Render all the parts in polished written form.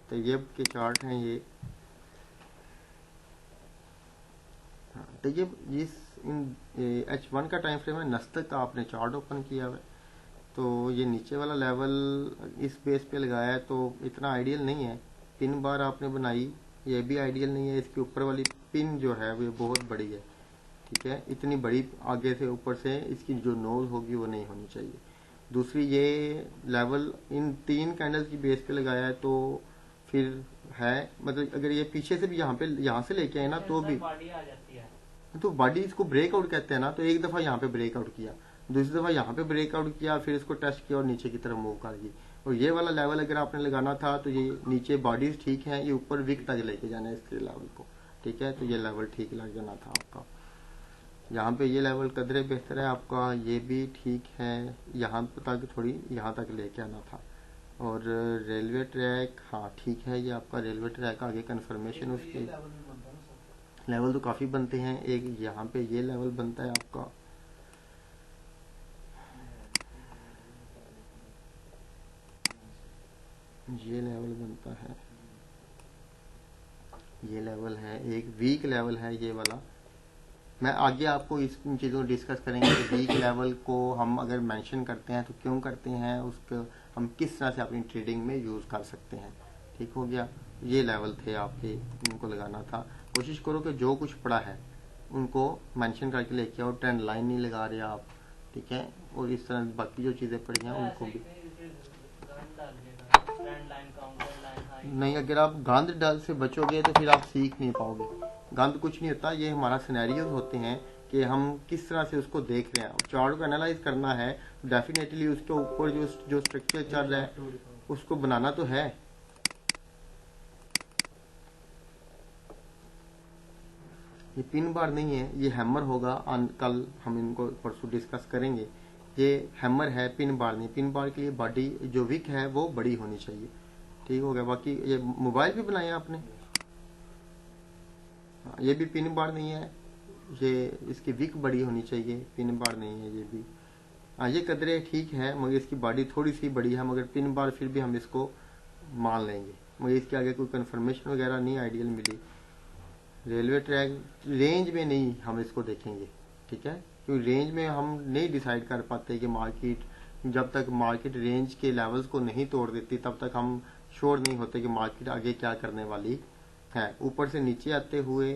तैयब के चार्ट हैं ये। तैयब जिस इन H1 का टाइम फ्रेम है, नस्तक का आपने चार्ट ओपन किया हुआ है, तो ये नीचे वाला लेवल इस बेस पे लगाया है तो इतना आइडियल नहीं है। पिन बार आपने बनाई, ये भी आइडियल नहीं है। इसके ऊपर वाली पिन जो है वो बहुत बड़ी है, ठीक है, इतनी बड़ी आगे से ऊपर से इसकी जो नोज होगी वो नहीं होनी चाहिए। दूसरी, ये लेवल इन 3 कैंडल्स की बेस पे लगाया है तो फिर है, मतलब अगर ये पीछे से भी यहाँ से लेके आए ना तो भी बॉडी आ जाती है, तो बॉडी इसको ब्रेकआउट कहते हैं ना। तो एक दफा यहाँ पे ब्रेकआउट किया, दूसरी दफा यहाँ पे ब्रेकआउट किया, फिर इसको टेस्ट किया और नीचे की तरफ मूव कर गई। और ये वाला लेवल अगर आपने लगाना था तो ये नीचे बॉडीज ठीक है, ये ऊपर विक तक लेके जाना है इसके लेवल को, ठीक है। तो ये लेवल ठीक लग जाना था आपका। यहाँ पे ये लेवल कदरे बेहतर है आपका, ये भी ठीक है, यहाँ तक थोड़ी यहाँ तक लेके आना था। और रेलवे ट्रैक, हाँ ठीक है, ये आपका रेलवे ट्रैक आगे कंफर्मेशन उसकी लेवल तो काफ़ी बनते हैं। एक यहाँ पे ये लेवल बनता है आपका, ये लेवल बनता है, ये लेवल है, एक वीक लेवल है ये वाला। मैं आगे आपको इस इन चीज़ों को डिस्कस करेंगे कि वीक लेवल को हम अगर मेंशन करते हैं तो क्यों करते हैं, उसको हम किस तरह से अपनी ट्रेडिंग में यूज़ कर सकते हैं। ठीक हो गया, ये लेवल थे आपके, इनको लगाना था। कोशिश करो कि जो कुछ पड़ा है उनको मेंशन करके लेके आओ, ट्रेंड लाइन नहीं लगा रहे आप, ठीक है। और इस तरह बाकी जो चीज़ें पड़ी हैं उनको भी नहीं, अगर आप गांध डल से बचोगे तो फिर आप सीख नहीं पाओगे। गांध कुछ नहीं होता, ये हमारा सिनेरियोज होते हैं कि हम किस तरह से उसको देख रहे हैं। चार्ट को एनालाइज करना है, डेफिनेटली उसके ऊपर जो स्ट्रक्चर चल रहा है उसको बनाना तो है। ये पिन बार नहीं है, ये हैमर होगा। कल हम इनको परसों डिस्कस करेंगे। ये हैमर है, पिन बार नहीं। पिन बार के लिए बॉडी जो विक है वो बड़ी होनी चाहिए, ठीक हो गया। बाकी ये मोबाइल भी बनाया आपने, ये भी पिन बार नहीं है, ये इसकी विक बड़ी होनी चाहिए, पिन बार नहीं है ये भी। हाँ, ये कदरे ठीक है मगर इसकी बॉडी थोड़ी सी बड़ी है, मगर पिन बार फिर भी हम इसको मान लेंगे, मगर इसके आगे कोई कंफर्मेशन वगैरह नहीं आइडियल मिली। रेलवे ट्रैक रेंज में नहीं हम इसको देखेंगे, ठीक है, क्योंकि रेंज में हम नहीं डिसाइड कर पाते कि मार्केट, जब तक मार्केट रेंज के लेवल्स को नहीं तोड़ देती तब तक हम श्योर नहीं होते कि मार्केट आगे क्या करने वाली है। ऊपर से नीचे आते हुए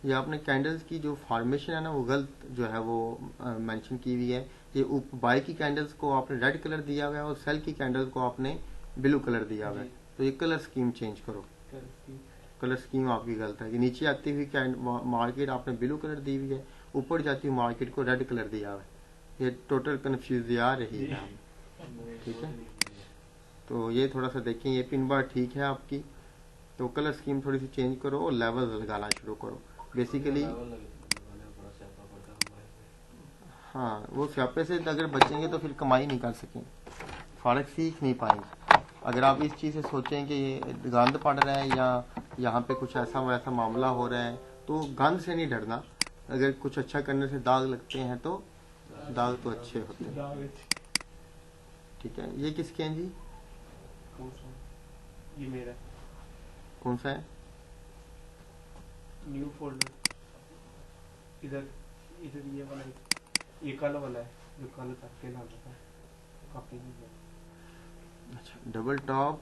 ये आपने कैंडल्स की जो फॉर्मेशन है ना वो गलत जो है वो मेंशन की हुई है। ये बाय की कैंडल्स को आपने रेड कलर दिया हुआ है और सेल की कैंडल्स को आपने ब्लू कलर दिया हुआ है, तो ये कलर स्कीम चेंज करो। कलर स्कीम आपकी गलत है कि नीचे आती हुई मार्केट आपने ब्लू कलर दी हुई है, ऊपर जाती हुई मार्केट को रेड कलर दिया हुआ है। ये टोटल कंफ्यूज आ रही है, ठीक है। तो ये थोड़ा सा देखें, ये पिन बार ठीक है आपकी, तो कलर स्कीम थोड़ी सी चेंज करो और लेवल लगाना शुरू करो। बेसिकली हाँ, वो स्यापे से अगर बचेंगे तो फिर कमाई नहीं कर सकेंगे, फॉरेक्स सीख नहीं पाएंगे। अगर आप इस चीज़ से सोचें कि ये गंद पड़ रहा है या यहाँ पे कुछ ऐसा वैसा मामला हो रहा है, तो गंद से नहीं डरना। अगर कुछ अच्छा करने से दाग लगते हैं तो दाग तो अच्छे होते हैं, ठीक है। ये किसके हैं जी? ये मेरा कौन सा है? न्यू फोल्डर, इधर इधर ये वाला, ये कल वाला है जो कल करके ना था काफी। अच्छा, डबल टॉप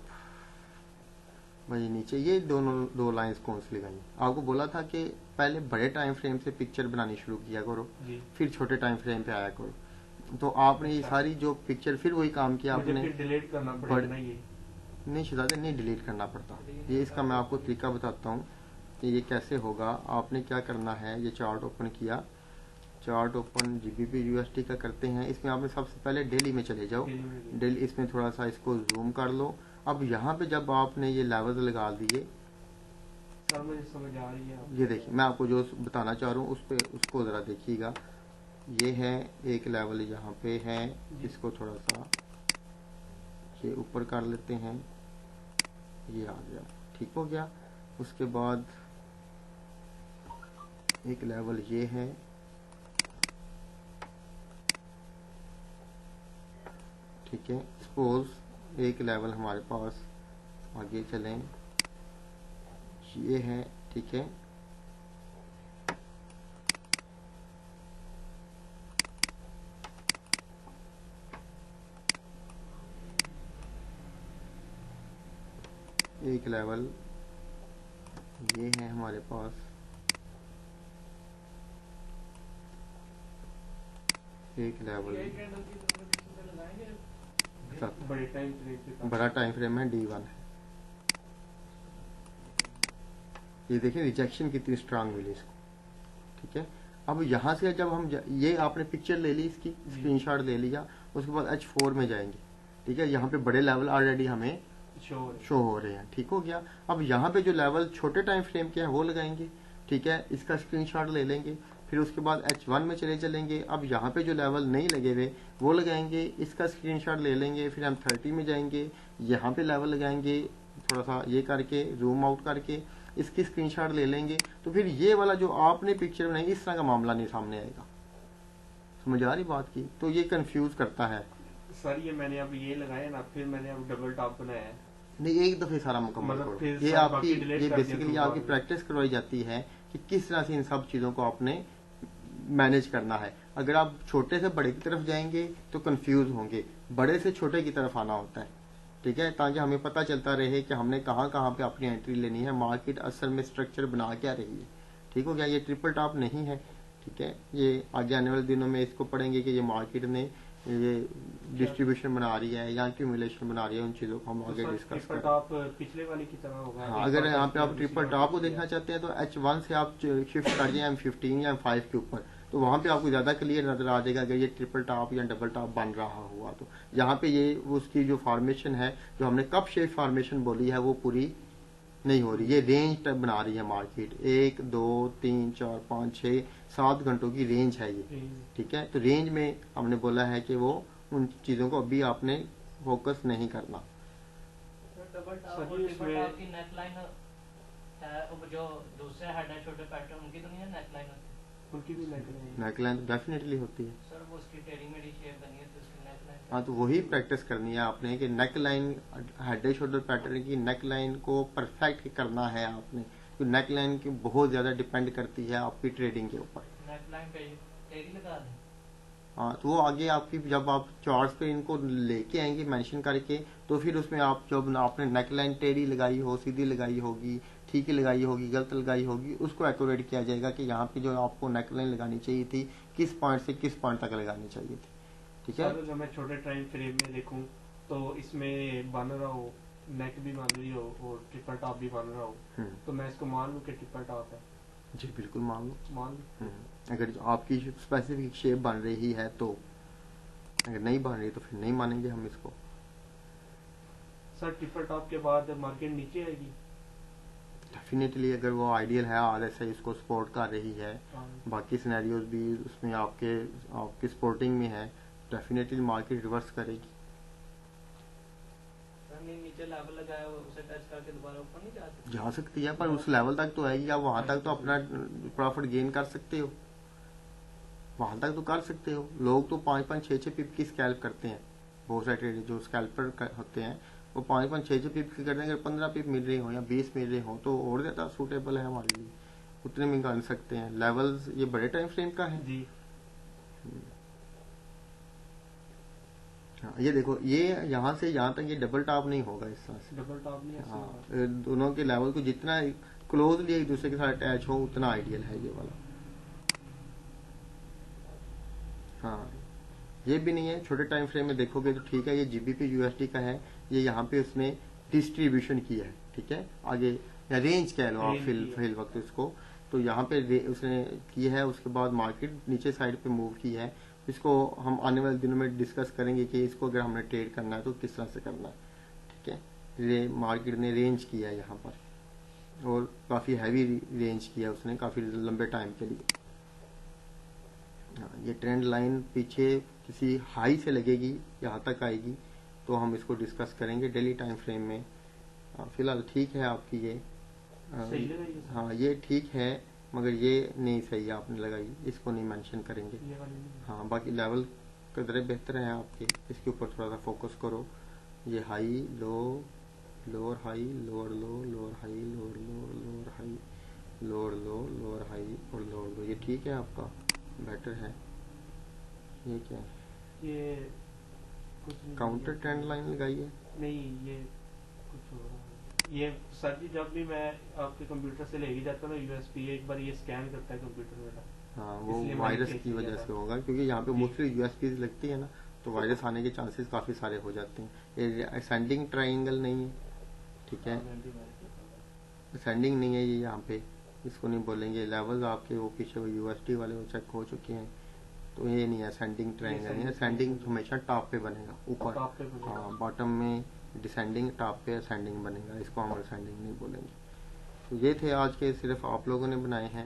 वही नीचे, ये दो लाइंस कौन सी लगाई? आपको बोला था कि पहले बड़े टाइम फ्रेम से पिक्चर बनानी शुरू किया करो, फिर छोटे टाइम फ्रेम पे आया करो। तो आपने ये सारी जो पिक्चर फिर वही काम किया आपने, डिलीट करना पड़ेगा ना? ये नहीं शहजादे, नहीं डिलीट करना पड़ता। ये इसका मैं आपको तरीका बताता हूँ कि ये कैसे होगा। आपने क्या करना है, ये चार्ट ओपन किया, चार्ट ओपन GBP USD का करते हैं। इसमें आपने सबसे पहले डेली में चले जाओ, डेली इसमें थोड़ा सा इसको जूम कर लो। अब यहाँ पे जब आपने ये लेवल्स लगा दिए, मुझे समझ आ रही है। ये देखिए मैं आपको जो बताना चाह रहा हूँ उस पे उसको ज़रा देखिएगा। ये है एक लेवल यहाँ पे है, इसको थोड़ा सा ये ऊपर कर लेते हैं, ये आ गया, ठीक हो गया। उसके बाद एक लेवल ये है, ठीक है। सपोज एक लेवल हमारे पास आगे चलें, ये है, ठीक है। एक लेवल ये है हमारे पास, एक लेवल बड़ा टाइम फ्रेम है, D1 है। ये देखिए रिजेक्शन कितनी स्ट्रांग मिली इसको, ठीक है। अब यहाँ से जब हम ये आपने पिक्चर ले ली, इसकी स्क्रीनशॉट ले लिया, उसके बाद H4 में जाएंगे, ठीक है। यहाँ पे बड़े लेवल ऑलरेडी हमें शो हो रहे हैं, ठीक हो गया। अब यहाँ पे जो लेवल छोटे टाइम फ्रेम के हैं वो लगाएंगे, ठीक है। इसका स्क्रीनशॉट ले लेंगे, फिर उसके बाद H1 में चलेंगे। अब यहाँ पे जो लेवल नहीं लगे हुए वो लगाएंगे, इसका स्क्रीनशॉट ले लेंगे, फिर हम 30 में जाएंगे, यहाँ पे लेवल लगाएंगे, थोड़ा सा ये करके जूम आउट करके इसकी स्क्रीनशॉट ले लेंगे। तो फिर ये वाला जो आपने पिक्चर बनाई, इस तरह का मामला नहीं सामने आएगा। समझ आ रही बात की? तो ये कंफ्यूज करता है सर। ये मैंने अब ये लगाया ना, फिर मैंने अब डबल टॉप बनाया है। नहीं, एक दफे सारा मुकम्मल करो। ये आपकी ये बेसिकली आपकी प्रैक्टिस करवाई जाती है कि किस तरह से इन सब चीजों को आपने मैनेज करना है। अगर आप छोटे से बड़े की तरफ जाएंगे तो कंफ्यूज होंगे, बड़े से छोटे की तरफ आना होता है, ठीक है, ताकि हमें पता चलता रहे कि हमने कहाँ कहाँ पे अपनी एंट्री लेनी है, मार्केट असल में स्ट्रक्चर बना क्या रही है, ठीक हो गया। ये ट्रिपल टॉप नहीं है, ठीक है। ये आगे आने वाले दिनों में इसको पढ़ेंगे कि ये मार्केट ने ये डिस्ट्रीब्यूशन बना रही है या एक्यूमुलेशन बना रही है, उन चीजों को हम आगे डिस्कस करें। टॉप पिछले वाली की तरह होगा। हाँ, अगर यहाँ पे आप ट्रिपल टॉप को देखना चाहते हैं तो H1 से आप शिफ्ट कर जाए M15 या M5 के ऊपर, तो वहां पे आपको ज्यादा क्लियर नजर आ जाएगा अगर ये ट्रिपल टॉप या डबल टॉप बन रहा हुआ। तो यहाँ पे ये उसकी जो फॉर्मेशन है, जो हमने कप शेप फॉर्मेशन बोली है, वो पूरी नहीं हो रही। ये रेंज बना रही है मार्केट, 1 2 3 4 5 6 7 घंटों की रेंज है ये, ठीक है। तो रेंज में हमने बोला है कि वो उन चीजों को अभी आपने फोकस नहीं करना। जो दूसरे हेड है छोटे पैटर्न, उनकी तो नहीं है नेकलाइन होती? उनकी भी नेकलाइन डेफिनेटली होती है सर। वो उसकी टेढ़ी मेढ़ी शेप बनी है तो उसकी नेकलाइन। हाँ, तो वही प्रैक्टिस करनी है आपने कि neck line, head and shoulder pattern की नेक लाइन को परफेक्ट करना है आपने। तो नेक लाइन की बहुत ज्यादा डिपेंड करती है आपकी ट्रेडिंग के ऊपर। नेक लाइन पे टेढ़ी लगा दें। हाँ, तो वो आगे आपकी जब आप चार्ट्स पे इनको लेके आएंगे मेंशन करके, तो फिर उसमें आप जब आपने नेक लाइन टेढ़ी लगाई हो, सीधी लगाई होगी, ठीक लगाई होगी, गलत लगाई होगी, उसको एक्यूरेट किया जाएगा कि यहाँ पे जो आपको नेक लाइन लगानी चाहिए थी, किस पॉइंट से किस पॉइंट तक लगानी चाहिए थी, ठीक है। जब मैं छोटे टाइम फ्रेम में देखूं तो इसमें बन रहा हो, नेक भी बन रही हो और ट्रिपल टॉप भी बन रहा हो, तो मैं इसको मान लूं कि ट्रिपल टॉप है? जी बिल्कुल मान लो, मान लो। अगर आपकी स्पेसिफिक शेप बन रही है तो, अगर नहीं बन रही तो फिर नहीं मानेंगे हम इसको। सर ट्रिपल टॉप के बाद मार्केट नीचे आएगी? डेफिनेटली, अगर वो आइडियल है, RSI इसको सपोर्ट कर रही है, बाकी सिनेरियोज भी उसमें आपके सपोर्टिंग में है, डेफिनेटली मार्केट रिवर्स करेगी। नीचे लेवल लगाया हुआ उसे टच करके दोबारा ऊपर नहीं जा सकती है, पर उस लेवल तक तो आएगी। आप वहां तक तो अपना प्रॉफिट गेन कर सकते हो, वहां तक तो कर सकते हो। लोग तो 5-5 6-6 पिप की स्कैल्प करते हैं, बहुत सारे ट्रेडर जो स्कैल्पर होते हैं वो 5-5 6-6 पिप की करते हैं। अगर 15 पिप मिल रहे हो या 20 मिल रहे हो तो और ज्यादा सूटेबल है हमारे लिए, उतने में कर सकते हैं। लेवल्स ये बड़े टाइम फ्रेम का है जी। हाँ, ये देखो, ये यहाँ से यहाँ तक ये डबल टॉप नहीं होगा इस तरह से, डबल टॉप नहीं। हाँ, दोनों के लेवल को जितना क्लोजली एक दूसरे के साथ अटैच हो उतना आइडियल है ये वाला। हाँ, ये भी नहीं है। छोटे टाइम फ्रेम में देखोगे तो ठीक है, ये GBP USD का है, ये यहाँ पे उसने डिस्ट्रीब्यूशन किया है, ठीक है। आगे या रेंज कह लो आप फिल वक्त इसको, तो यहाँ पे उसने की है। उसके बाद मार्केट नीचे साइड पे मूव की है। इसको हम आने वाले दिनों में डिस्कस करेंगे कि इसको अगर हमने ट्रेड करना है तो किस तरह से करना है, ठीक है। मार्केट ने रेंज किया है यहाँ पर, और काफी हैवी रेंज किया है उसने, काफी लंबे टाइम के लिए। ये ट्रेंड लाइन पीछे किसी हाई से लगेगी, यहाँ तक आएगी, तो हम इसको डिस्कस करेंगे डेली टाइम फ्रेम में। फिलहाल ठीक है आपकी ये, हाँ ये ठीक है, मगर ये नहीं सही है आपने लगाई, इसको नहीं मेंशन करेंगे। हाँ, बाकी लेवल कदरे बेहतर है आपके, इसके ऊपर थोड़ा सा फोकस करो। ये high low lower high, lower लो, लोअर हाई, लोअर लो, लोअर हाई, लोअर लो, लोअर हाई और लोअर लो। ये ठीक है आपका, बेटर है। ये क्या है? ये कुछ काउंटर ट्रेंड लाइन लगाई है? नहीं, ये कुछ हो रहा है। ये सर जी जब भी मैं आपके कंप्यूटर से लेके जाता हूँ यूएसबी, एक बार ये स्कैन करता है कंप्यूटर मेरा। हाँ, वो वायरस की वजह से होगा, क्योंकि यहाँ पे मोस्टली यूएसबी लगती है ना, तो वायरस आने के चांसेस काफी सारे हो जाते हैं। ये असेंडिंग ट्रायंगल नहीं है, ठीक है, असेंडिंग नहीं है ये, यहाँ पे इसको नहीं बोलेंगे। लेवल्स आपके वो पीछे वो यूएसडी वाले वो चेक हो चुके हैं, तो ये नहीं है असेंडिंग ट्रायंगल नहीं है। असेंडिंग हमेशा टॉप पे बनेगा, ऊपर। हाँ, बॉटम में डिसेंडिंग, टॉप पे असेंडिंग बनेगा, इसको हम असेंडिंग नहीं बोलेंगे। तो ये थे आज के, सिर्फ आप लोगों ने बनाए हैं।